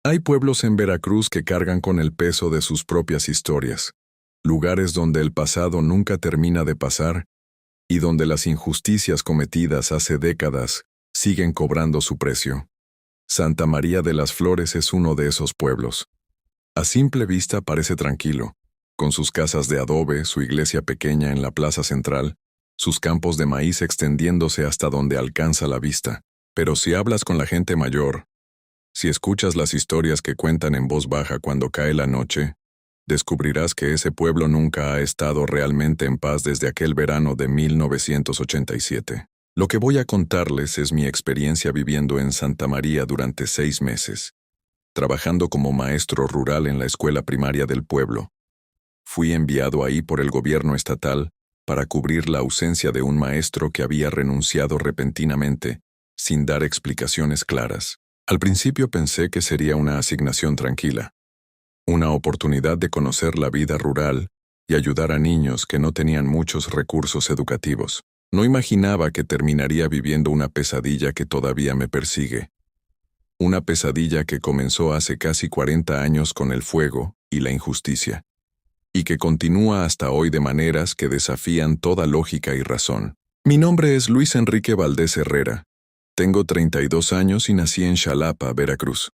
Hay pueblos en Veracruz que cargan con el peso de sus propias historias, lugares donde el pasado nunca termina de pasar y donde las injusticias cometidas hace décadas siguen cobrando su precio. Santa María de las Flores es uno de esos pueblos. A simple vista parece tranquilo, con sus casas de adobe, su iglesia pequeña en la plaza central, sus campos de maíz extendiéndose hasta donde alcanza la vista. Pero si hablas con la gente mayor, si escuchas las historias que cuentan en voz baja cuando cae la noche, descubrirás que ese pueblo nunca ha estado realmente en paz desde aquel verano de 1987. Lo que voy a contarles es mi experiencia viviendo en Santa María durante 6 meses, trabajando como maestro rural en la escuela primaria del pueblo. Fui enviado ahí por el gobierno estatal para cubrir la ausencia de un maestro que había renunciado repentinamente, sin dar explicaciones claras. Al principio pensé que sería una asignación tranquila, una oportunidad de conocer la vida rural y ayudar a niños que no tenían muchos recursos educativos. No imaginaba que terminaría viviendo una pesadilla que todavía me persigue. Una pesadilla que comenzó hace casi 40 años con el fuego y la injusticia, y que continúa hasta hoy de maneras que desafían toda lógica y razón. Mi nombre es Luis Enrique Valdés Herrera. Tengo 32 años y nací en Xalapa, Veracruz.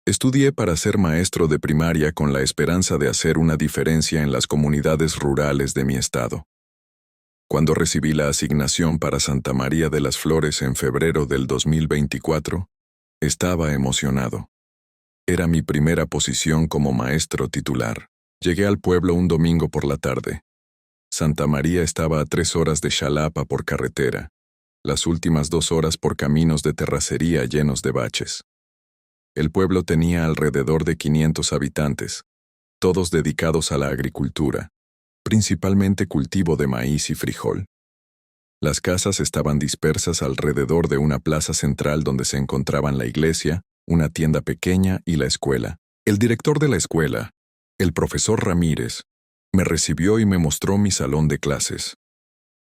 Estudié para ser maestro de primaria con la esperanza de hacer una diferencia en las comunidades rurales de mi estado. Cuando recibí la asignación para Santa María de las Flores en febrero del 2024, estaba emocionado. Era mi primera posición como maestro titular. Llegué al pueblo un domingo por la tarde. Santa María estaba a 3 horas de Xalapa por carretera, las últimas 2 horas por caminos de terracería llenos de baches. El pueblo tenía alrededor de 500 habitantes, todos dedicados a la agricultura, principalmente cultivo de maíz y frijol. Las casas estaban dispersas alrededor de una plaza central donde se encontraban la iglesia, una tienda pequeña y la escuela. El director de la escuela, el profesor Ramírez, me recibió y me mostró mi salón de clases.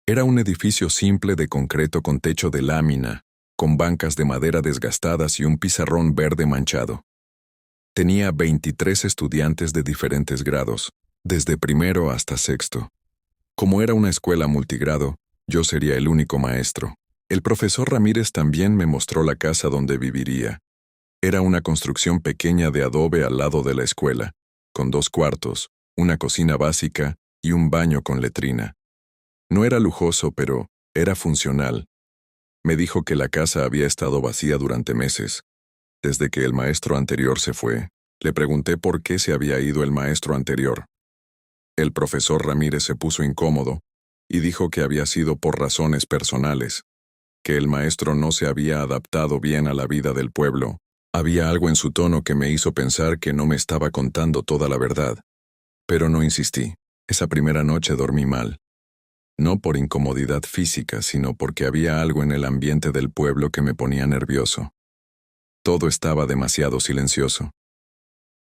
Era un edificio simple de concreto con techo de lámina, con bancas de madera desgastadas y un pizarrón verde manchado. Tenía 23 estudiantes de diferentes grados, desde primero hasta sexto. Como era una escuela multigrado, yo sería el único maestro. El profesor Ramírez también me mostró la casa donde viviría. Era una construcción pequeña de adobe al lado de la escuela, con 2 cuartos, una cocina básica y un baño con letrina. No era lujoso, pero era funcional. Me dijo que la casa había estado vacía durante meses, desde que el maestro anterior se fue. Le pregunté por qué se había ido el maestro anterior. El profesor Ramírez se puso incómodo y dijo que había sido por razones personales, que el maestro no se había adaptado bien a la vida del pueblo. Había algo en su tono que me hizo pensar que no me estaba contando toda la verdad. Pero no insistí. Esa primera noche dormí mal. No por incomodidad física, sino porque había algo en el ambiente del pueblo que me ponía nervioso. Todo estaba demasiado silencioso.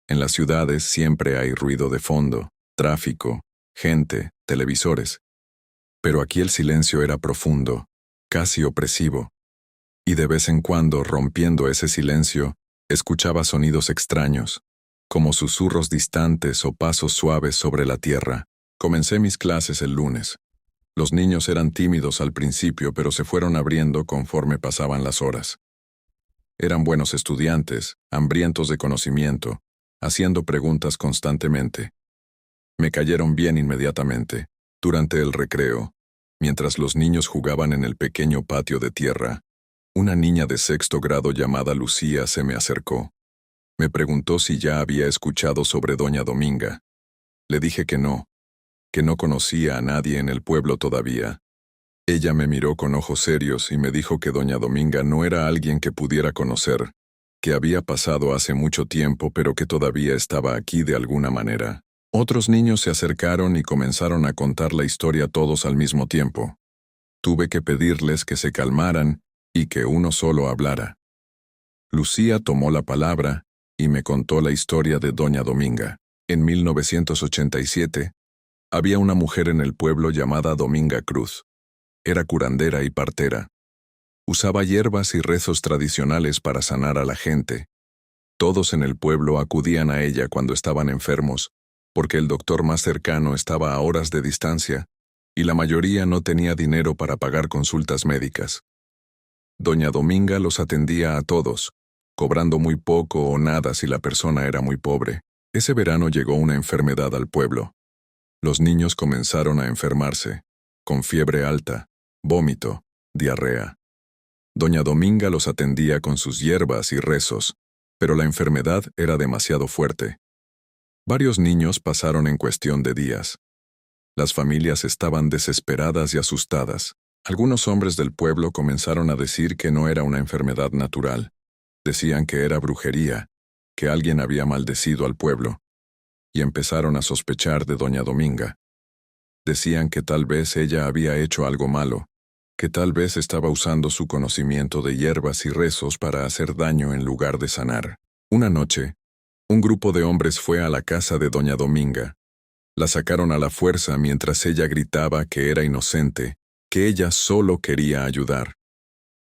En las ciudades siempre hay ruido de fondo, tráfico, gente, televisores. Pero aquí el silencio era profundo, casi opresivo. Y de vez en cuando, rompiendo ese silencio, escuchaba sonidos extraños, como susurros distantes o pasos suaves sobre la tierra. Comencé mis clases el lunes. Los niños eran tímidos al principio, pero se fueron abriendo conforme pasaban las horas. Eran buenos estudiantes, hambrientos de conocimiento, haciendo preguntas constantemente. Me cayeron bien inmediatamente. Durante el recreo, mientras los niños jugaban en el pequeño patio de tierra, una niña de 6º grado llamada Lucía se me acercó. Me preguntó si ya había escuchado sobre Doña Dominga. Le dije que no conocía a nadie en el pueblo todavía. Ella me miró con ojos serios y me dijo que Doña Dominga no era alguien que pudiera conocer, que había pasado hace mucho tiempo pero que todavía estaba aquí de alguna manera. Otros niños se acercaron y comenzaron a contar la historia todos al mismo tiempo. Tuve que pedirles que se calmaran y que uno solo hablara. Lucía tomó la palabra y me contó la historia de Doña Dominga. En 1987, había una mujer en el pueblo llamada Dominga Cruz. Era curandera y partera. Usaba hierbas y rezos tradicionales para sanar a la gente. Todos en el pueblo acudían a ella cuando estaban enfermos, porque el doctor más cercano estaba a horas de distancia, y la mayoría no tenía dinero para pagar consultas médicas. Doña Dominga los atendía a todos, cobrando muy poco o nada si la persona era muy pobre. Ese verano llegó una enfermedad al pueblo. Los niños comenzaron a enfermarse, con fiebre alta, vómito, diarrea. Doña Dominga los atendía con sus hierbas y rezos, pero la enfermedad era demasiado fuerte. Varios niños pasaron en cuestión de días. Las familias estaban desesperadas y asustadas. Algunos hombres del pueblo comenzaron a decir que no era una enfermedad natural. Decían que era brujería, que alguien había maldecido al pueblo, y empezaron a sospechar de doña Dominga. Decían que tal vez ella había hecho algo malo, que tal vez estaba usando su conocimiento de hierbas y rezos para hacer daño en lugar de sanar. Una noche, un grupo de hombres fue a la casa de doña Dominga. La sacaron a la fuerza mientras ella gritaba que era inocente, que ella solo quería ayudar.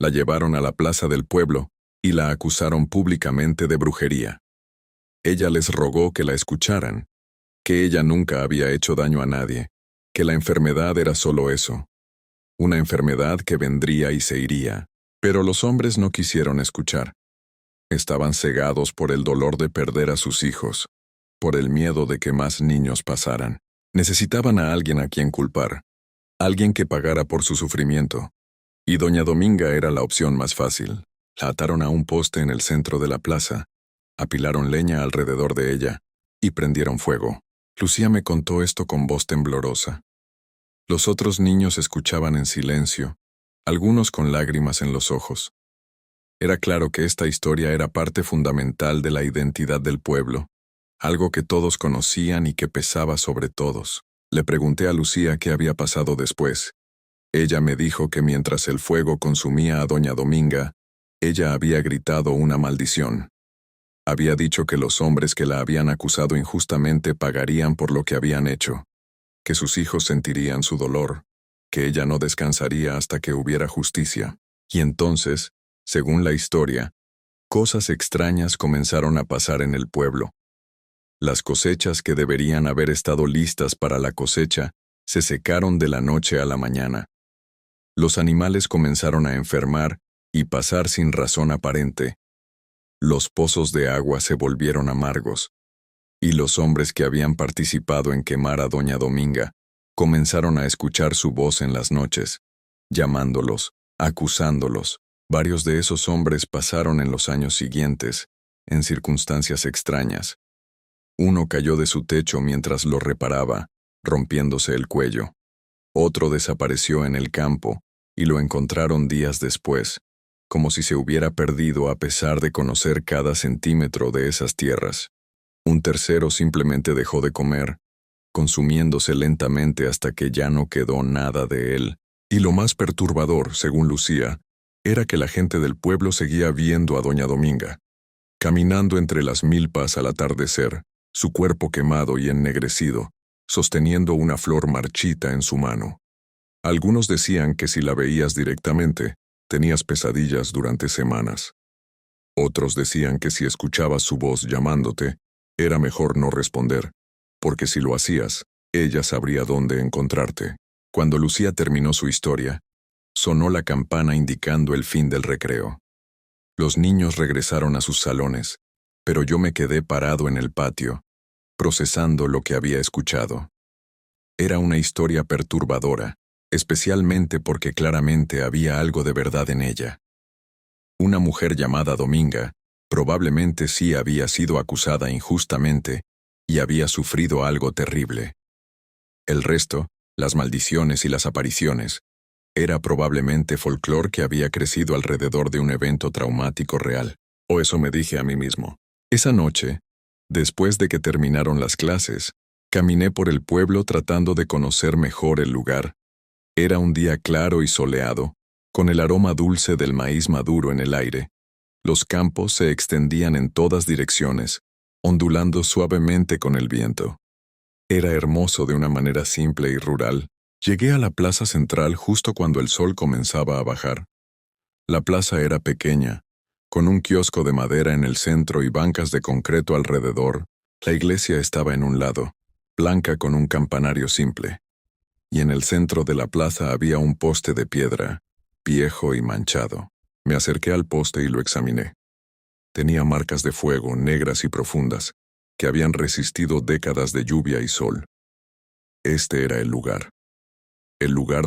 La llevaron a la plaza del pueblo y la acusaron públicamente de brujería. Ella les rogó que la escucharan, que ella nunca había hecho daño a nadie, que la enfermedad era solo eso, una enfermedad que vendría y se iría. Pero los hombres no quisieron escuchar. Estaban cegados por el dolor de perder a sus hijos, por el miedo de que más niños pasaran. Necesitaban a alguien a quien culpar, alguien que pagara por su sufrimiento. Y doña Dominga era la opción más fácil. La ataron a un poste en el centro de la plaza, apilaron leña alrededor de ella y prendieron fuego. Lucía me contó esto con voz temblorosa. Los otros niños escuchaban en silencio, algunos con lágrimas en los ojos. Era claro que esta historia era parte fundamental de la identidad del pueblo, algo que todos conocían y que pesaba sobre todos. Le pregunté a Lucía qué había pasado después. Ella me dijo que mientras el fuego consumía a doña Dominga, ella había gritado una maldición. Había dicho que los hombres que la habían acusado injustamente pagarían por lo que habían hecho, que sus hijos sentirían su dolor, que ella no descansaría hasta que hubiera justicia. Y entonces, según la historia, cosas extrañas comenzaron a pasar en el pueblo. Las cosechas que deberían haber estado listas para la cosecha se secaron de la noche a la mañana. Los animales comenzaron a enfermar y pasar sin razón aparente. Los pozos de agua se volvieron amargos, y los hombres que habían participado en quemar a doña Dominga comenzaron a escuchar su voz en las noches, llamándolos, acusándolos. Varios de esos hombres pasaron en los años siguientes, en circunstancias extrañas. Uno cayó de su techo mientras lo reparaba, rompiéndose el cuello. Otro desapareció en el campo, y lo encontraron días después, como si se hubiera perdido a pesar de conocer cada centímetro de esas tierras. Un tercero simplemente dejó de comer, consumiéndose lentamente hasta que ya no quedó nada de él. Y lo más perturbador, según Lucía, era que la gente del pueblo seguía viendo a doña Dominga, caminando entre las milpas al atardecer, su cuerpo quemado y ennegrecido, sosteniendo una flor marchita en su mano. Algunos decían que si la veías directamente, tenías pesadillas durante semanas. Otros decían que si escuchabas su voz llamándote, era mejor no responder, porque si lo hacías, ella sabría dónde encontrarte. Cuando Lucía terminó su historia, sonó la campana indicando el fin del recreo. Los niños regresaron a sus salones, pero yo me quedé parado en el patio, procesando lo que había escuchado. Era una historia perturbadora, especialmente porque claramente había algo de verdad en ella. Una mujer llamada Dominga, probablemente sí había sido acusada injustamente y había sufrido algo terrible. El resto, las maldiciones y las apariciones, era probablemente folclore que había crecido alrededor de un evento traumático real, o eso me dije a mí mismo. Esa noche, después de que terminaron las clases, caminé por el pueblo tratando de conocer mejor el lugar. Era un día claro y soleado, con el aroma dulce del maíz maduro en el aire. Los campos se extendían en todas direcciones, ondulando suavemente con el viento. Era hermoso de una manera simple y rural. Llegué a la plaza central justo cuando el sol comenzaba a bajar. La plaza era pequeña, Con un kiosco de madera en el centro y bancas de concreto alrededor, la iglesia estaba en un lado, blanca con un campanario simple, y en el centro de la plaza había un poste de piedra, viejo y manchado. Me acerqué al poste y lo examiné. Tenía marcas de fuego negras y profundas, que habían resistido décadas de lluvia y sol. Este era el lugar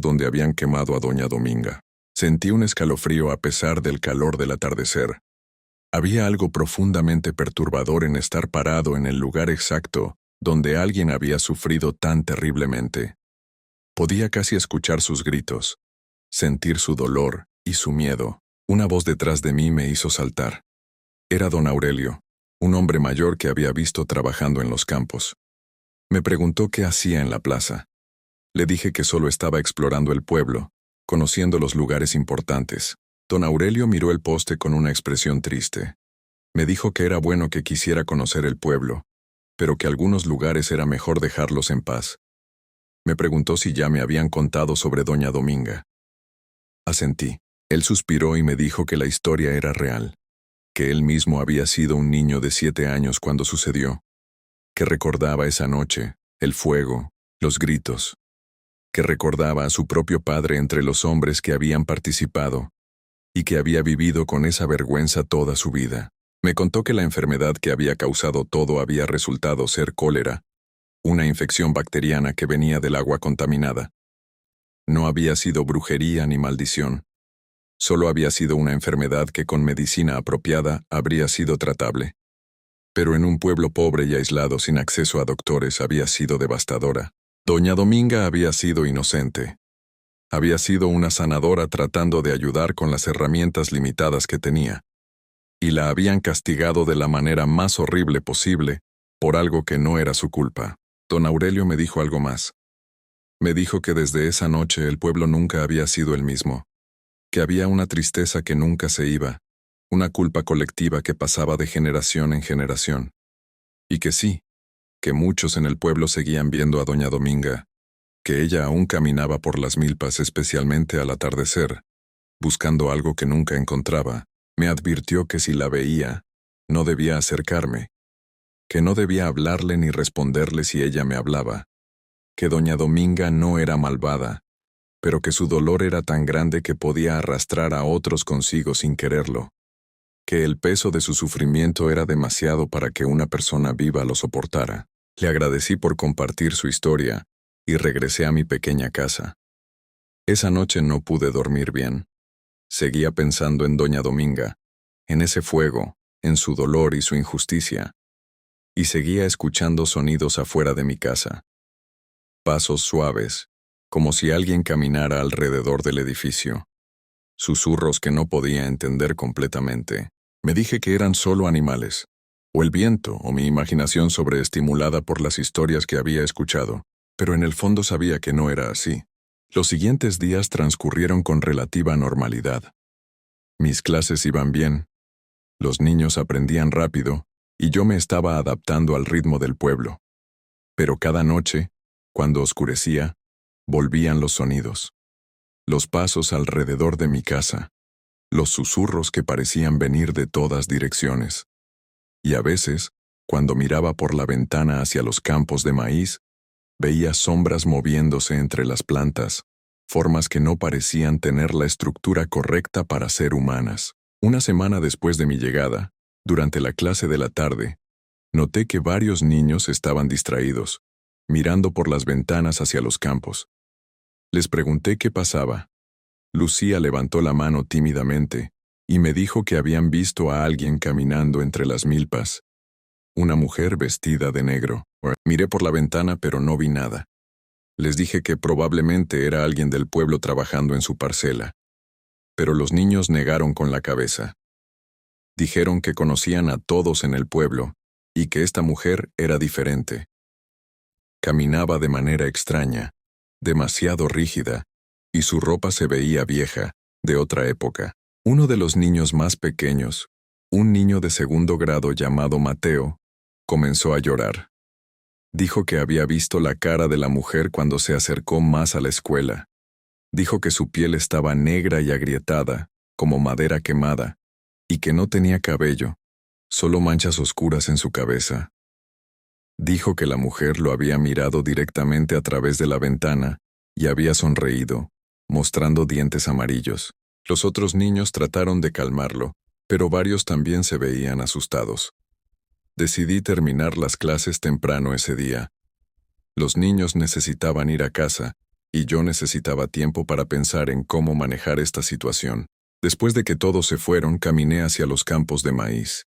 donde habían quemado a doña Dominga. Sentí un escalofrío a pesar del calor del atardecer. Había algo profundamente perturbador en estar parado en el lugar exacto donde alguien había sufrido tan terriblemente. Podía casi escuchar sus gritos, sentir su dolor y su miedo. Una voz detrás de mí me hizo saltar. Era don Aurelio, un hombre mayor que había visto trabajando en los campos. Me preguntó qué hacía en la plaza. Le dije que solo estaba explorando el pueblo, conociendo los lugares importantes. Don Aurelio miró el poste con una expresión triste. Me dijo que era bueno que quisiera conocer el pueblo, pero que algunos lugares era mejor dejarlos en paz. Me preguntó si ya me habían contado sobre doña Dominga. Asentí. Él suspiró y me dijo que la historia era real, que él mismo había sido un niño de 7 años cuando sucedió, que recordaba esa noche, el fuego, los gritos, que recordaba a su propio padre entre los hombres que habían participado, y que había vivido con esa vergüenza toda su vida. Me contó que la enfermedad que había causado todo había resultado ser cólera, una infección bacteriana que venía del agua contaminada. No había sido brujería ni maldición. Solo había sido una enfermedad que con medicina apropiada habría sido tratable. Pero en un pueblo pobre y aislado sin acceso a doctores había sido devastadora. Doña Dominga había sido inocente. Había sido una sanadora tratando de ayudar con las herramientas limitadas que tenía. Y la habían castigado de la manera más horrible posible por algo que no era su culpa. Don Aurelio me dijo algo más. Me dijo que desde esa noche el pueblo nunca había sido el mismo, que había una tristeza que nunca se iba, una culpa colectiva que pasaba de generación en generación. Y que sí, que muchos en el pueblo seguían viendo a doña Dominga, que ella aún caminaba por las milpas especialmente al atardecer, buscando algo que nunca encontraba. Me advirtió que si la veía, no debía acercarme, que no debía hablarle ni responderle si ella me hablaba, que doña Dominga no era malvada, pero que su dolor era tan grande que podía arrastrar a otros consigo sin quererlo, que el peso de su sufrimiento era demasiado para que una persona viva lo soportara. Le agradecí por compartir su historia y regresé a mi pequeña casa. Esa noche no pude dormir bien. Seguía pensando en doña Dominga, en ese fuego, en su dolor y su injusticia, y seguía escuchando sonidos afuera de mi casa. Pasos suaves, como si alguien caminara alrededor del edificio. Susurros que no podía entender completamente. Me dije que eran solo animales, o el viento, o mi imaginación sobreestimulada por las historias que había escuchado, pero en el fondo sabía que no era así. Los siguientes días transcurrieron con relativa normalidad. Mis clases iban bien, los niños aprendían rápido, y yo me estaba adaptando al ritmo del pueblo. Pero cada noche, cuando oscurecía, volvían los sonidos. Los pasos alrededor de mi casa, los susurros que parecían venir de todas direcciones. Y a veces, cuando miraba por la ventana hacia los campos de maíz, veía sombras moviéndose entre las plantas, formas que no parecían tener la estructura correcta para ser humanas. Una semana después de mi llegada, durante la clase de la tarde, noté que varios niños estaban distraídos, mirando por las ventanas hacia los campos. Les pregunté qué pasaba. Lucía levantó la mano tímidamente y me dijo que habían visto a alguien caminando entre las milpas. Una mujer vestida de negro. Miré por la ventana pero no vi nada. Les dije que probablemente era alguien del pueblo trabajando en su parcela. Pero los niños negaron con la cabeza. Dijeron que conocían a todos en el pueblo y que esta mujer era diferente. Caminaba de manera extraña, demasiado rígida, y su ropa se veía vieja, de otra época. Uno de los niños más pequeños, un niño de segundo grado llamado Mateo, comenzó a llorar. Dijo que había visto la cara de la mujer cuando se acercó más a la escuela. Dijo que su piel estaba negra y agrietada, como madera quemada, y que no tenía cabello, solo manchas oscuras en su cabeza. Dijo que la mujer lo había mirado directamente a través de la ventana y había sonreído, mostrando dientes amarillos. Los otros niños trataron de calmarlo, pero varios también se veían asustados. Decidí terminar las clases temprano ese día. Los niños necesitaban ir a casa, y yo necesitaba tiempo para pensar en cómo manejar esta situación. Después de que todos se fueron, caminé hacia los campos de maíz.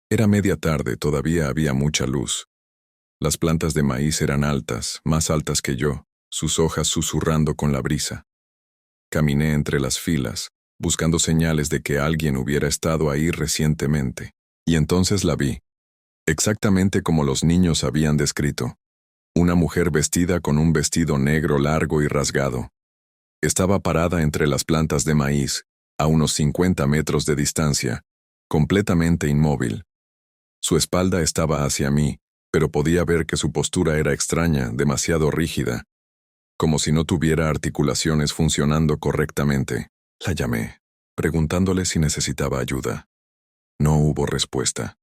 Era media tarde, todavía había mucha luz. Las plantas de maíz eran altas, más altas que yo, sus hojas susurrando con la brisa. Caminé entre las filas, buscando señales de que alguien hubiera estado ahí recientemente. Y entonces la vi, exactamente como los niños habían descrito. Una mujer vestida con un vestido negro largo y rasgado. Estaba parada entre las plantas de maíz, a unos 50 metros de distancia, completamente inmóvil. Su espalda estaba hacia mí, pero podía ver que su postura era extraña, demasiado rígida, como si no tuviera articulaciones funcionando correctamente. La llamé, preguntándole si necesitaba ayuda. No hubo respuesta.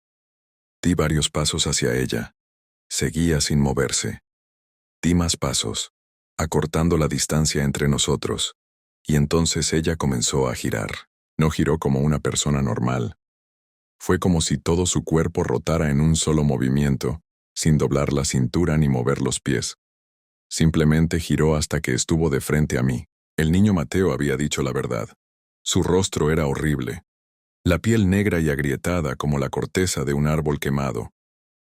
Di varios pasos hacia ella. Seguía sin moverse. Di más pasos, acortando la distancia entre nosotros, y entonces ella comenzó a girar. No giró como una persona normal. Fue como si todo su cuerpo rotara en un solo movimiento, sin doblar la cintura ni mover los pies. Simplemente giró hasta que estuvo de frente a mí. El niño Mateo había dicho la verdad. Su rostro era horrible. La piel negra y agrietada como la corteza de un árbol quemado.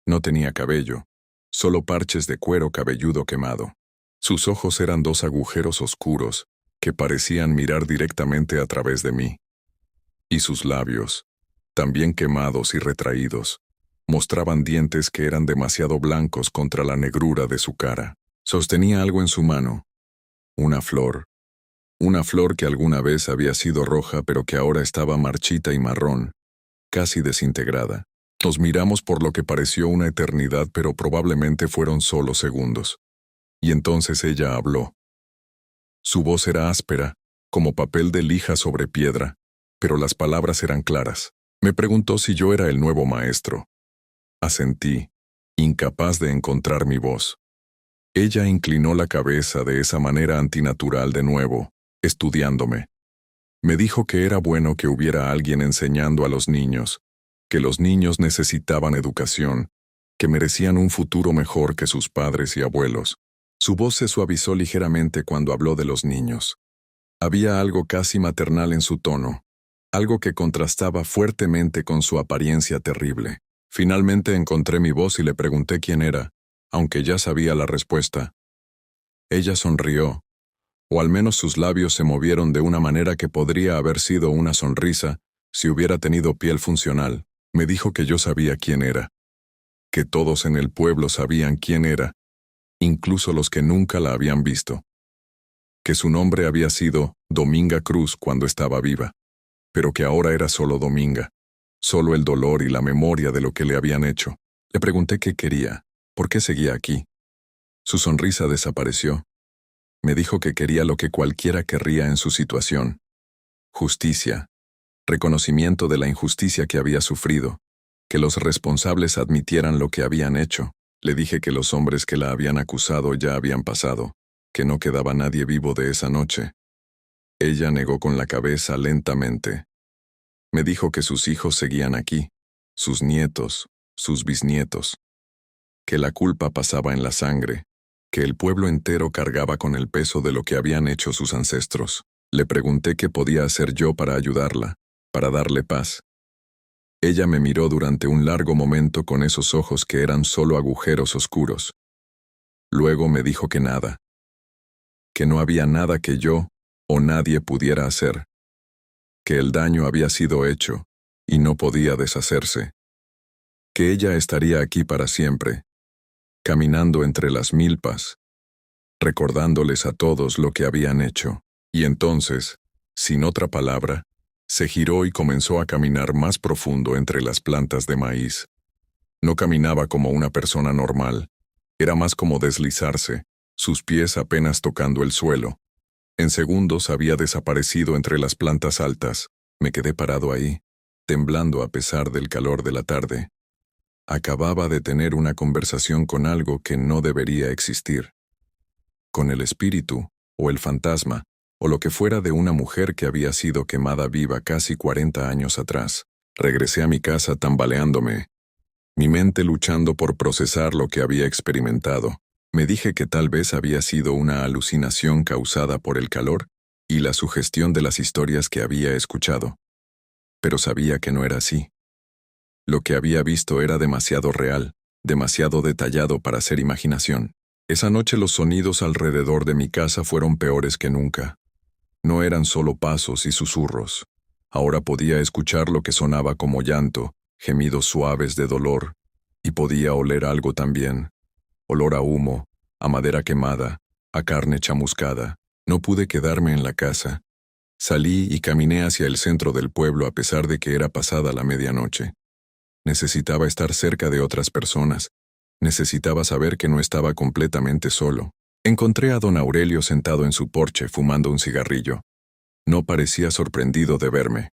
No tenía cabello, solo parches de cuero cabelludo quemado. Sus ojos eran dos agujeros oscuros que parecían mirar directamente a través de mí. Y sus labios, también quemados y retraídos, mostraban dientes que eran demasiado blancos contra la negrura de su cara. Sostenía algo en su mano. Una flor. Una flor que alguna vez había sido roja pero que ahora estaba marchita y marrón, casi desintegrada. Nos miramos por lo que pareció una eternidad, pero probablemente fueron solo segundos. Y entonces ella habló. Su voz era áspera, como papel de lija sobre piedra, pero las palabras eran claras. Me preguntó si yo era el nuevo maestro. Asentí, incapaz de encontrar mi voz. Ella inclinó la cabeza de esa manera antinatural de nuevo, estudiándome. Me dijo que era bueno que hubiera alguien enseñando a los niños, que los niños necesitaban educación, que merecían un futuro mejor que sus padres y abuelos. Su voz se suavizó ligeramente cuando habló de los niños. Había algo casi maternal en su tono, algo que contrastaba fuertemente con su apariencia terrible. Finalmente encontré mi voz y le pregunté quién era, aunque ya sabía la respuesta. Ella sonrió, o al menos sus labios se movieron de una manera que podría haber sido una sonrisa si hubiera tenido piel funcional. Me dijo que yo sabía quién era, que todos en el pueblo sabían quién era, incluso los que nunca la habían visto, que su nombre había sido Dominga Cruz cuando estaba viva, pero que ahora era solo Dominga, solo el dolor y la memoria de lo que le habían hecho. Le pregunté qué quería, por qué seguía aquí. Su sonrisa desapareció. Me dijo que quería lo que cualquiera querría en su situación: justicia, reconocimiento de la injusticia que había sufrido, que los responsables admitieran lo que habían hecho. Le dije que los hombres que la habían acusado ya habían pasado, que no quedaba nadie vivo de esa noche. Ella negó con la cabeza lentamente. Me dijo que sus hijos seguían aquí, sus nietos, sus bisnietos, que la culpa pasaba en la sangre, que el pueblo entero cargaba con el peso de lo que habían hecho sus ancestros. Le pregunté qué podía hacer yo para ayudarla, para darle paz. Ella me miró durante un largo momento con esos ojos que eran solo agujeros oscuros. Luego me dijo que nada, que no había nada que yo o nadie pudiera hacer, que el daño había sido hecho y no podía deshacerse, que ella estaría aquí para siempre, caminando entre las milpas, recordándoles a todos lo que habían hecho. Y entonces, sin otra palabra, se giró y comenzó a caminar más profundo entre las plantas de maíz. No caminaba como una persona normal, era más como deslizarse, sus pies apenas tocando el suelo. En segundos había desaparecido entre las plantas altas. Me quedé parado ahí, temblando a pesar del calor de la tarde. Acababa de tener una conversación con algo que no debería existir. Con el espíritu, o el fantasma, o lo que fuera de una mujer que había sido quemada viva casi 40 años atrás. Regresé a mi casa tambaleándome, mi mente luchando por procesar lo que había experimentado. Me dije que tal vez había sido una alucinación causada por el calor y la sugestión de las historias que había escuchado. Pero sabía que no era así. Lo que había visto era demasiado real, demasiado detallado para ser imaginación. Esa noche los sonidos alrededor de mi casa fueron peores que nunca. No eran solo pasos y susurros. Ahora podía escuchar lo que sonaba como llanto, gemidos suaves de dolor, y podía oler algo también. Olor a humo, a madera quemada, a carne chamuscada. No pude quedarme en la casa. Salí y caminé hacia el centro del pueblo a pesar de que era pasada la medianoche. Necesitaba estar cerca de otras personas. Necesitaba saber que no estaba completamente solo. Encontré a don Aurelio sentado en su porche fumando un cigarrillo. No parecía sorprendido de verme.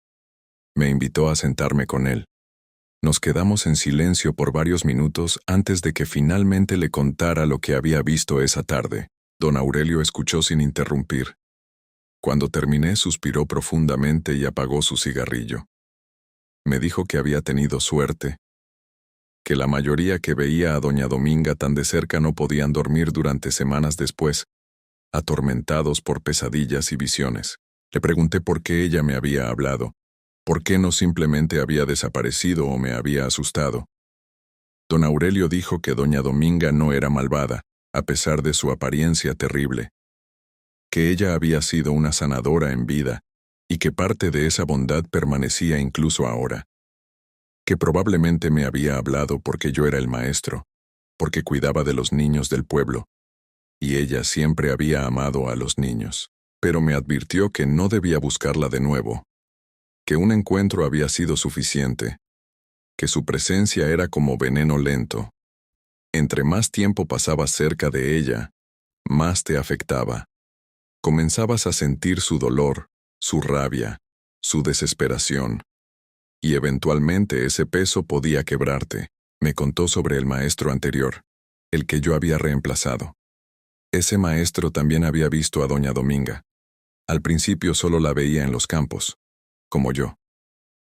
Me invitó a sentarme con él. Nos quedamos en silencio por varios minutos antes de que finalmente le contara lo que había visto esa tarde. Don Aurelio escuchó sin interrumpir. Cuando terminé, suspiró profundamente y apagó su cigarrillo. Me dijo que había tenido suerte, que la mayoría que veía a doña Dominga tan de cerca no podían dormir durante semanas después, atormentados por pesadillas y visiones. Le pregunté por qué ella me había hablado, por qué no simplemente había desaparecido o me había asustado. Don Aurelio dijo que doña Dominga no era malvada, a pesar de su apariencia terrible, que ella había sido una sanadora en vida y que parte de esa bondad permanecía incluso ahora, que probablemente me había hablado porque yo era el maestro, porque cuidaba de los niños del pueblo, y ella siempre había amado a los niños, pero me advirtió que no debía buscarla de nuevo, que un encuentro había sido suficiente, que su presencia era como veneno lento. Entre más tiempo pasabas cerca de ella, más te afectaba. Comenzabas a sentir su dolor, su rabia, su desesperación, y eventualmente ese peso podía quebrarte. Me contó sobre el maestro anterior, el que yo había reemplazado. Ese maestro también había visto a doña Dominga. Al principio solo la veía en los campos, como yo.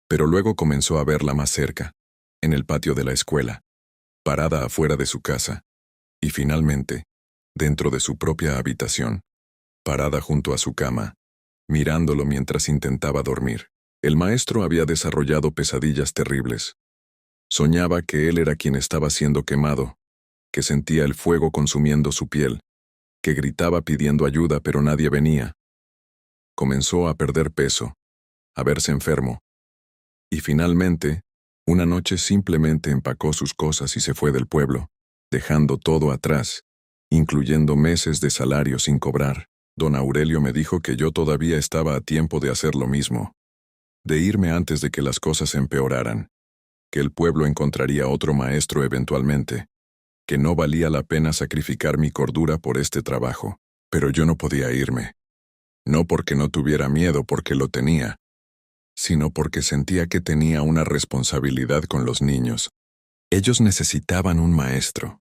Pero luego comenzó a verla más cerca, en el patio de la escuela, parada afuera de su casa, y finalmente, dentro de su propia habitación, parada junto a su cama, mirándolo mientras intentaba dormir. El maestro había desarrollado pesadillas terribles. Soñaba que él era quien estaba siendo quemado, que sentía el fuego consumiendo su piel, que gritaba pidiendo ayuda pero nadie venía. Comenzó a perder peso, a verse enfermo. Y finalmente, una noche simplemente empacó sus cosas y se fue del pueblo, dejando todo atrás, incluyendo meses de salario sin cobrar. Don Aurelio me dijo que yo todavía estaba a tiempo de hacer lo mismo, de irme antes de que las cosas empeoraran, que el pueblo encontraría otro maestro eventualmente, que no valía la pena sacrificar mi cordura por este trabajo, pero yo no podía irme. No porque no tuviera miedo, porque lo tenía, sino porque sentía que tenía una responsabilidad con los niños. Ellos necesitaban un maestro.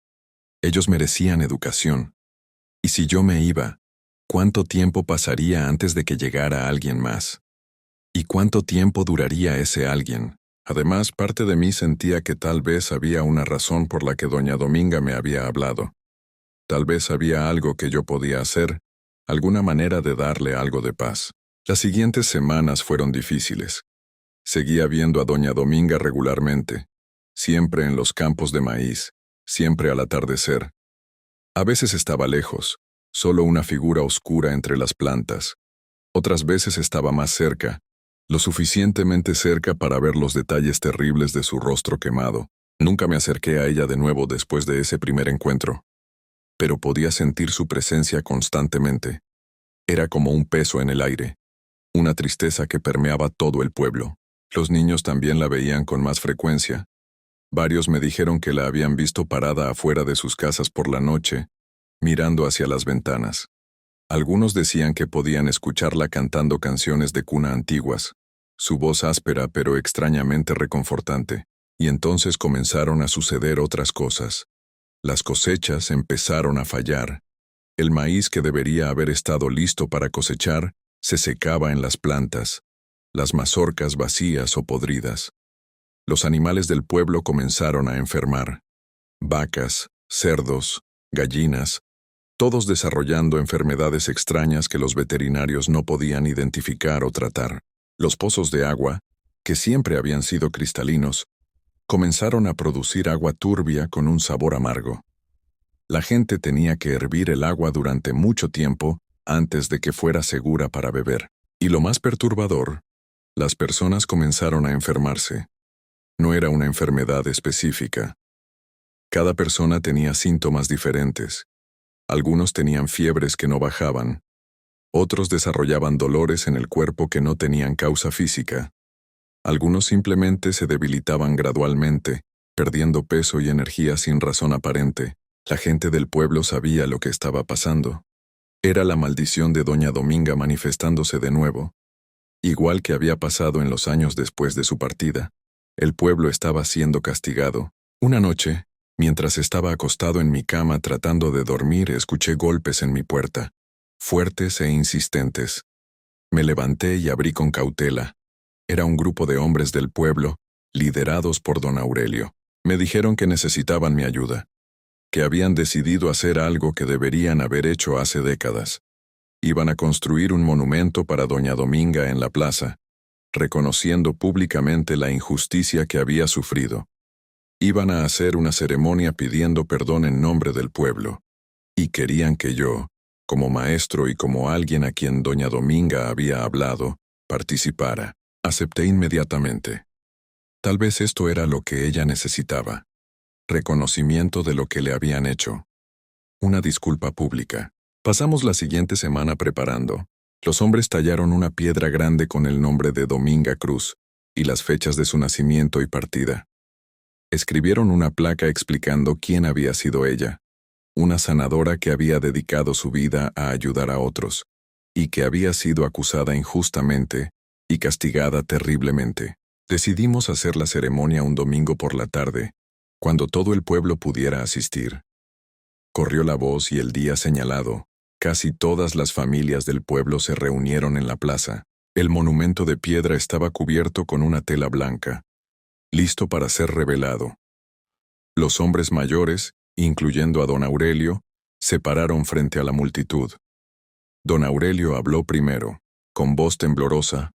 Ellos merecían educación. Y si yo me iba, ¿cuánto tiempo pasaría antes de que llegara alguien más? ¿Y cuánto tiempo duraría ese alguien? Además, parte de mí sentía que tal vez había una razón por la que doña Dominga me había hablado. Tal vez había algo que yo podía hacer, alguna manera de darle algo de paz. Las siguientes semanas fueron difíciles. Seguía viendo a doña Dominga regularmente, siempre en los campos de maíz, siempre al atardecer. A veces estaba lejos, solo una figura oscura entre las plantas. Otras veces estaba más cerca, lo suficientemente cerca para ver los detalles terribles de su rostro quemado. Nunca me acerqué a ella de nuevo después de ese primer encuentro, pero podía sentir su presencia constantemente. Era como un peso en el aire, una tristeza que permeaba todo el pueblo. Los niños también la veían con más frecuencia. Varios me dijeron que la habían visto parada afuera de sus casas por la noche, mirando hacia las ventanas. Algunos decían que podían escucharla cantando canciones de cuna antiguas, su voz áspera pero extrañamente reconfortante. Y entonces comenzaron a suceder otras cosas. Las cosechas empezaron a fallar. El maíz que debería haber estado listo para cosechar se secaba en las plantas, las mazorcas vacías o podridas. Los animales del pueblo comenzaron a enfermar. Vacas, cerdos, gallinas, todos desarrollando enfermedades extrañas que los veterinarios no podían identificar o tratar. Los pozos de agua, que siempre habían sido cristalinos, comenzaron a producir agua turbia con un sabor amargo. La gente tenía que hervir el agua durante mucho tiempo antes de que fuera segura para beber. Y lo más perturbador, las personas comenzaron a enfermarse. No era una enfermedad específica. Cada persona tenía síntomas diferentes. Algunos tenían fiebres que no bajaban. Otros desarrollaban dolores en el cuerpo que no tenían causa física. Algunos simplemente se debilitaban gradualmente, perdiendo peso y energía sin razón aparente. La gente del pueblo sabía lo que estaba pasando. Era la maldición de Doña Dominga manifestándose de nuevo. Igual que había pasado en los años después de su partida, el pueblo estaba siendo castigado. Una noche, mientras estaba acostado en mi cama tratando de dormir, escuché golpes en mi puerta, fuertes e insistentes. Me levanté y abrí con cautela. Era un grupo de hombres del pueblo, liderados por don Aurelio. Me dijeron que necesitaban mi ayuda, que habían decidido hacer algo que deberían haber hecho hace décadas. Iban a construir un monumento para doña Dominga en la plaza, reconociendo públicamente la injusticia que había sufrido. Iban a hacer una ceremonia pidiendo perdón en nombre del pueblo, y querían que yo, como maestro y como alguien a quien doña Dominga había hablado, participara. Acepté inmediatamente. Tal vez esto era lo que ella necesitaba. Reconocimiento de lo que le habían hecho. Una disculpa pública. Pasamos la siguiente semana preparando. Los hombres tallaron una piedra grande con el nombre de Dominga Cruz y las fechas de su nacimiento y partida. Escribieron una placa explicando quién había sido ella, una sanadora que había dedicado su vida a ayudar a otros, y que había sido acusada injustamente y castigada terriblemente. Decidimos hacer la ceremonia un domingo por la tarde, cuando todo el pueblo pudiera asistir. Corrió la voz y el día señalado, casi todas las familias del pueblo se reunieron en la plaza. El monumento de piedra estaba cubierto con una tela blanca, listo para ser revelado. Los hombres mayores, incluyendo a don Aurelio, se pararon frente a la multitud. Don Aurelio habló primero, con voz temblorosa.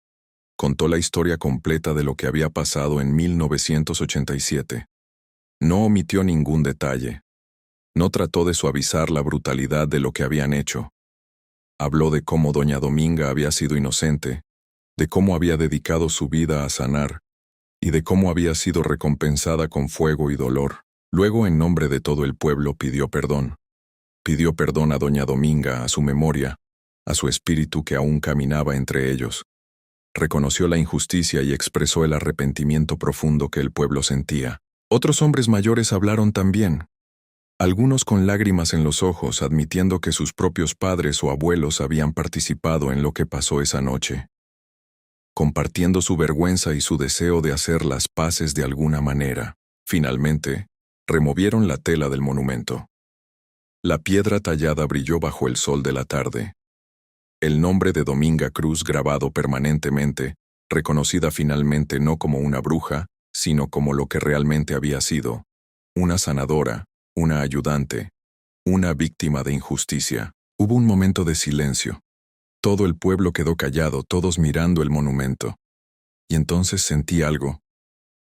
Contó la historia completa de lo que había pasado en 1987. No omitió ningún detalle. No trató de suavizar la brutalidad de lo que habían hecho. Habló de cómo doña Dominga había sido inocente, de cómo había dedicado su vida a sanar, y de cómo había sido recompensada con fuego y dolor. Luego, en nombre de todo el pueblo, pidió perdón. Pidió perdón a doña Dominga, a su memoria, a su espíritu que aún caminaba entre ellos. Reconoció la injusticia y expresó el arrepentimiento profundo que el pueblo sentía. Otros hombres mayores hablaron también, algunos con lágrimas en los ojos, admitiendo que sus propios padres o abuelos habían participado en lo que pasó esa noche, compartiendo su vergüenza y su deseo de hacer las paces de alguna manera. Finalmente, removieron la tela del monumento. La piedra tallada brilló bajo el sol de la tarde. El nombre de Dominga Cruz grabado permanentemente, reconocida finalmente no como una bruja, sino como lo que realmente había sido, una sanadora, una ayudante, una víctima de injusticia. Hubo un momento de silencio. Todo el pueblo quedó callado, todos mirando el monumento. Y entonces sentí algo.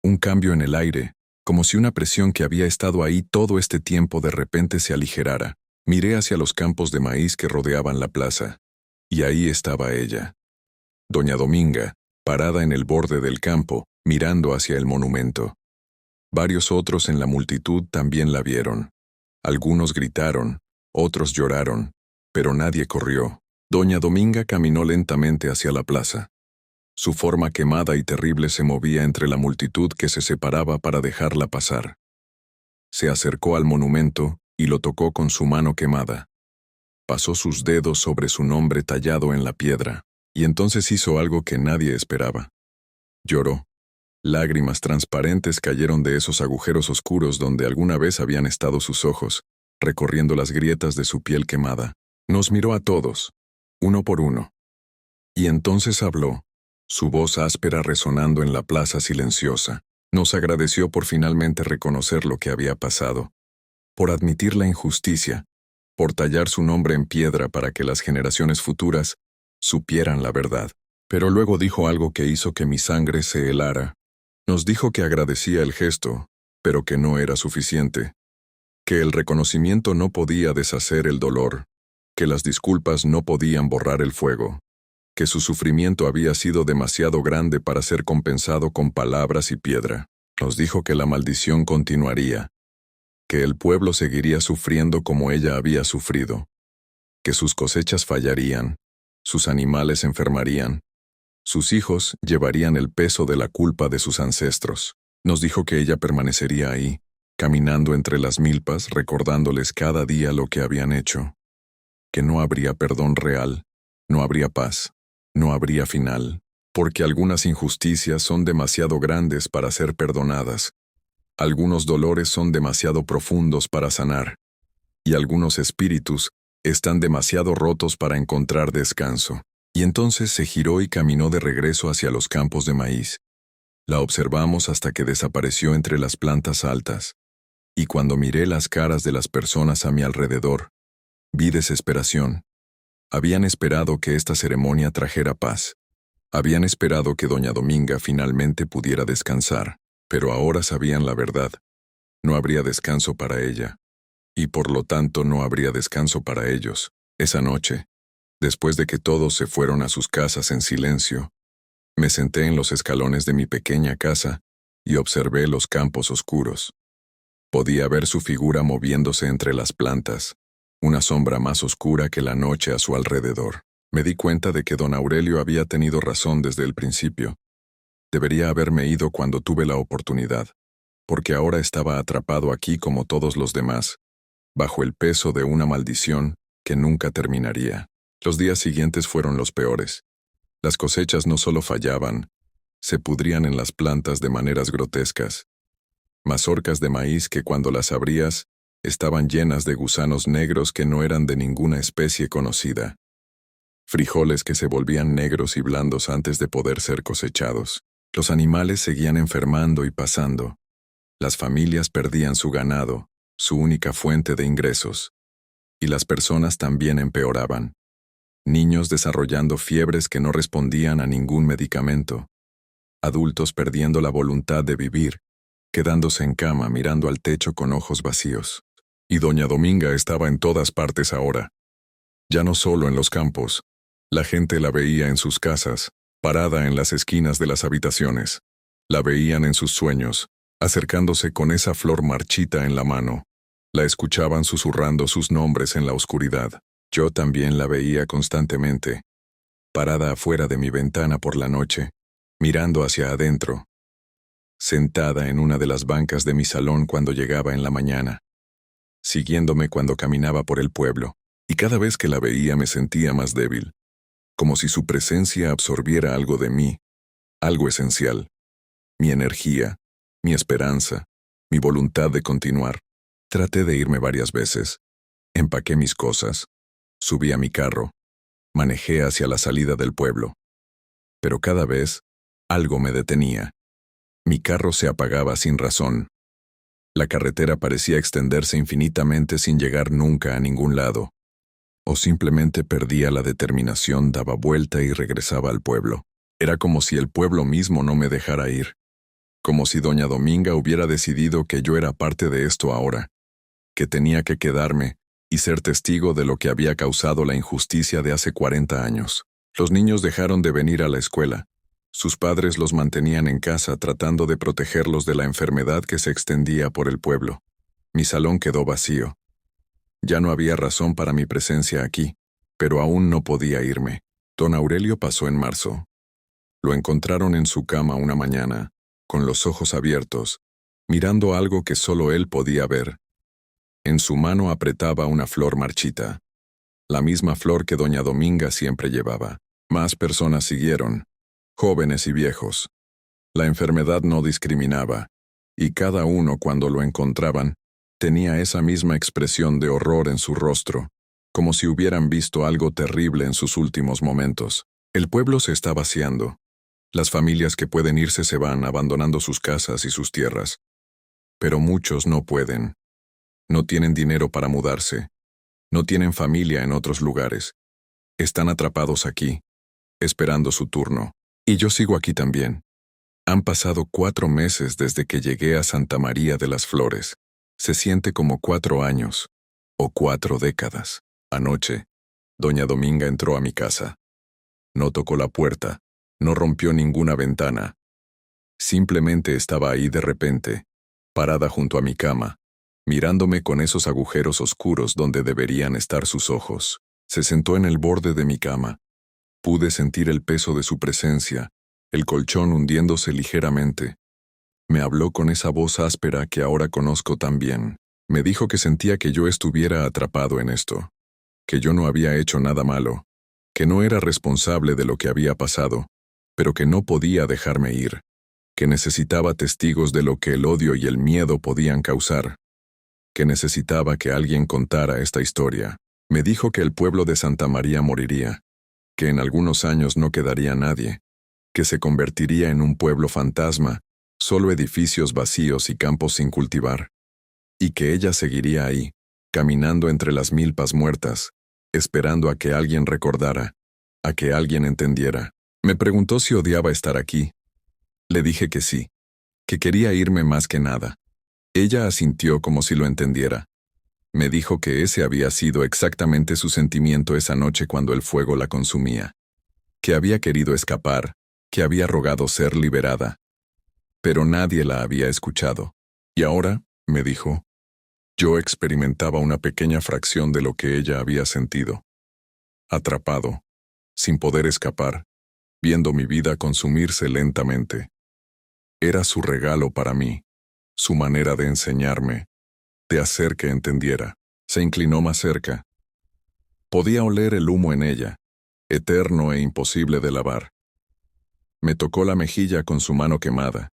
Un cambio en el aire, como si una presión que había estado ahí todo este tiempo de repente se aligerara. Miré hacia los campos de maíz que rodeaban la plaza. Y ahí estaba ella, doña Dominga, parada en el borde del campo, mirando hacia el monumento. Varios otros en la multitud también la vieron. Algunos gritaron, otros lloraron, pero nadie corrió. Doña Dominga caminó lentamente hacia la plaza. Su forma quemada y terrible se movía entre la multitud que se separaba para dejarla pasar. Se acercó al monumento y lo tocó con su mano quemada. Pasó sus dedos sobre su nombre tallado en la piedra, y entonces hizo algo que nadie esperaba. Lloró. Lágrimas transparentes cayeron de esos agujeros oscuros donde alguna vez habían estado sus ojos, recorriendo las grietas de su piel quemada. Nos miró a todos, uno por uno. Y entonces habló, su voz áspera resonando en la plaza silenciosa. Nos agradeció por finalmente reconocer lo que había pasado, por admitir la injusticia, por tallar su nombre en piedra para que las generaciones futuras supieran la verdad. Pero luego dijo algo que hizo que mi sangre se helara. Nos dijo que agradecía el gesto, pero que no era suficiente, que el reconocimiento no podía deshacer el dolor, que las disculpas no podían borrar el fuego, que su sufrimiento había sido demasiado grande para ser compensado con palabras y piedra. Nos dijo que la maldición continuaría, que el pueblo seguiría sufriendo como ella había sufrido, que sus cosechas fallarían, sus animales enfermarían, sus hijos llevarían el peso de la culpa de sus ancestros. Nos dijo que ella permanecería ahí, caminando entre las milpas, recordándoles cada día lo que habían hecho, que no habría perdón real, no habría paz, no habría final, porque algunas injusticias son demasiado grandes para ser perdonadas, algunos dolores son demasiado profundos para sanar, y algunos espíritus están demasiado rotos para encontrar descanso. Y entonces se giró y caminó de regreso hacia los campos de maíz. La observamos hasta que desapareció entre las plantas altas. Y cuando miré las caras de las personas a mi alrededor, vi desesperación. Habían esperado que esta ceremonia trajera paz. Habían esperado que doña Dominga finalmente pudiera descansar, pero ahora sabían la verdad. No habría descanso para ella. Y por lo tanto no habría descanso para ellos. Esa noche, después de que todos se fueron a sus casas en silencio, me senté en los escalones de mi pequeña casa y observé los campos oscuros. Podía ver su figura moviéndose entre las plantas, una sombra más oscura que la noche a su alrededor. Me di cuenta de que don Aurelio había tenido razón desde el principio. Debería haberme ido cuando tuve la oportunidad, porque ahora estaba atrapado aquí como todos los demás, bajo el peso de una maldición que nunca terminaría. Los días siguientes fueron los peores. Las cosechas no solo fallaban, se pudrían en las plantas de maneras grotescas. Mazorcas de maíz que cuando las abrías, estaban llenas de gusanos negros que no eran de ninguna especie conocida. Frijoles que se volvían negros y blandos antes de poder ser cosechados. Los animales seguían enfermando y pasando. Las familias perdían su ganado, su única fuente de ingresos. Y las personas también empeoraban. Niños desarrollando fiebres que no respondían a ningún medicamento. Adultos perdiendo la voluntad de vivir, quedándose en cama mirando al techo con ojos vacíos. Y doña Dominga estaba en todas partes ahora. Ya no solo en los campos. La gente la veía en sus casas, parada en las esquinas de las habitaciones. La veían en sus sueños, acercándose con esa flor marchita en la mano. La escuchaban susurrando sus nombres en la oscuridad. Yo también la veía constantemente, parada afuera de mi ventana por la noche, mirando hacia adentro, sentada en una de las bancas de mi salón cuando llegaba en la mañana, siguiéndome cuando caminaba por el pueblo, y cada vez que la veía me sentía más débil, como si su presencia absorbiera algo de mí, algo esencial, mi energía, mi esperanza, mi voluntad de continuar. Traté de irme varias veces, empaqué mis cosas, subí a mi carro, manejé hacia la salida del pueblo. Pero cada vez, algo me detenía. Mi carro se apagaba sin razón. La carretera parecía extenderse infinitamente sin llegar nunca a ningún lado. O simplemente perdía la determinación, daba vuelta y regresaba al pueblo. Era como si el pueblo mismo no me dejara ir. Como si doña Dominga hubiera decidido que yo era parte de esto ahora, que tenía que quedarme y ser testigo de lo que había causado la injusticia de hace 40 años. Los niños dejaron de venir a la escuela. Sus padres los mantenían en casa tratando de protegerlos de la enfermedad que se extendía por el pueblo. Mi salón quedó vacío. Ya no había razón para mi presencia aquí, pero aún no podía irme. Don Aurelio pasó en marzo. Lo encontraron en su cama una mañana, con los ojos abiertos, mirando algo que solo él podía ver. En su mano apretaba una flor marchita, la misma flor que doña Dominga siempre llevaba. Más personas siguieron, jóvenes y viejos. La enfermedad no discriminaba, y cada uno cuando lo encontraban, tenía esa misma expresión de horror en su rostro, como si hubieran visto algo terrible en sus últimos momentos. El pueblo se está vaciando. Las familias que pueden irse se van, abandonando sus casas y sus tierras. Pero muchos no pueden. No tienen dinero para mudarse. No tienen familia en otros lugares. Están atrapados aquí, esperando su turno. Y yo sigo aquí también. Han pasado 4 meses desde que llegué a Santa María de las Flores. Se siente como 4 años, o 4 décadas. Anoche, doña Dominga entró a mi casa. No tocó la puerta, no rompió ninguna ventana. Simplemente estaba ahí de repente, parada junto a mi cama, mirándome con esos agujeros oscuros donde deberían estar sus ojos. Se sentó en el borde de mi cama. Pude sentir el peso de su presencia, el colchón hundiéndose ligeramente. Me habló con esa voz áspera que ahora conozco tan bien. Me dijo que sentía que yo estuviera atrapado en esto, que yo no había hecho nada malo, que no era responsable de lo que había pasado, pero que no podía dejarme ir, que necesitaba testigos de lo que el odio y el miedo podían causar, que necesitaba que alguien contara esta historia. Me dijo que el pueblo de Santa María moriría, que en algunos años no quedaría nadie, que se convertiría en un pueblo fantasma, solo edificios vacíos y campos sin cultivar, y que ella seguiría ahí, caminando entre las milpas muertas, esperando a que alguien recordara, a que alguien entendiera. Me preguntó si odiaba estar aquí. Le dije que sí, que quería irme más que nada. Ella asintió como si lo entendiera. Me dijo que ese había sido exactamente su sentimiento esa noche cuando el fuego la consumía, que había querido escapar, que había rogado ser liberada. Pero nadie la había escuchado. Y ahora, me dijo, yo experimentaba una pequeña fracción de lo que ella había sentido. Atrapado, sin poder escapar, viendo mi vida consumirse lentamente. Era su regalo para mí, su manera de enseñarme, de hacer que entendiera. Se inclinó más cerca. Podía oler el humo en ella, eterno e imposible de lavar. Me tocó la mejilla con su mano quemada.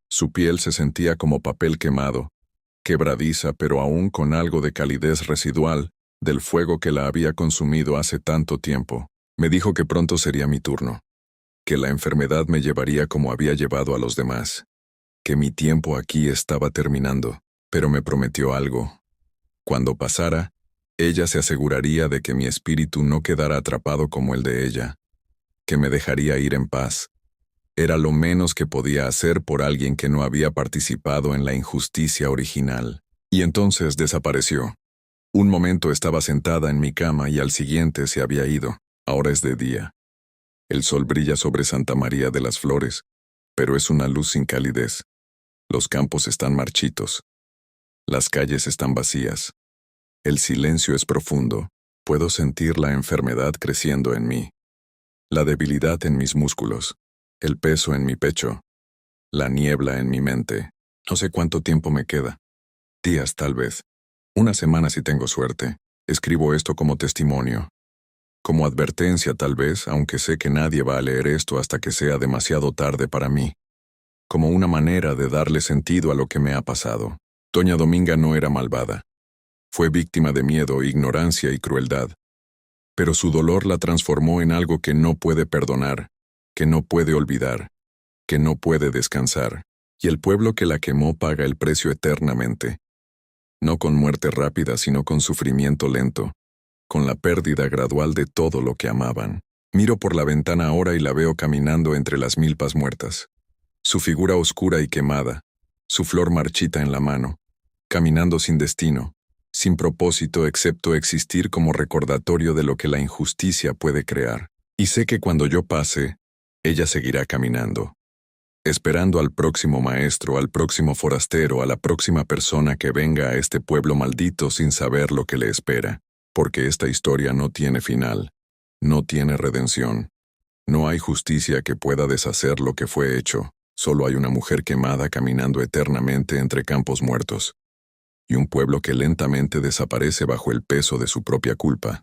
Su piel se sentía como papel quemado, quebradiza pero aún con algo de calidez residual del fuego que la había consumido hace tanto tiempo. Me dijo que pronto sería mi turno, que la enfermedad me llevaría como había llevado a los demás, que mi tiempo aquí estaba terminando, pero me prometió algo. Cuando pasara, ella se aseguraría de que mi espíritu no quedara atrapado como el de ella, que me dejaría ir en paz. Era lo menos que podía hacer por alguien que no había participado en la injusticia original. Y entonces desapareció. Un momento estaba sentada en mi cama y al siguiente se había ido. Ahora es de día. El sol brilla sobre Santa María de las Flores, pero es una luz sin calidez. Los campos están marchitos. Las calles están vacías. El silencio es profundo. Puedo sentir la enfermedad creciendo en mí. La debilidad en mis músculos. El peso en mi pecho. La niebla en mi mente. No sé cuánto tiempo me queda. Días tal vez. Una semana si tengo suerte. Escribo esto como testimonio. Como advertencia tal vez, aunque sé que nadie va a leer esto hasta que sea demasiado tarde para mí. Como una manera de darle sentido a lo que me ha pasado. Doña Dominga no era malvada. Fue víctima de miedo, ignorancia y crueldad. Pero su dolor la transformó en algo que no puede perdonar, que no puede olvidar, que no puede descansar. Y el pueblo que la quemó paga el precio eternamente. No con muerte rápida, sino con sufrimiento lento, con la pérdida gradual de todo lo que amaban. Miro por la ventana ahora y la veo caminando entre las milpas muertas. Su figura oscura y quemada, su flor marchita en la mano, caminando sin destino, sin propósito excepto existir como recordatorio de lo que la injusticia puede crear. Y sé que cuando yo pase, ella seguirá caminando, esperando al próximo maestro, al próximo forastero, a la próxima persona que venga a este pueblo maldito sin saber lo que le espera, porque esta historia no tiene final, no tiene redención. No hay justicia que pueda deshacer lo que fue hecho, solo hay una mujer quemada caminando eternamente entre campos muertos, y un pueblo que lentamente desaparece bajo el peso de su propia culpa.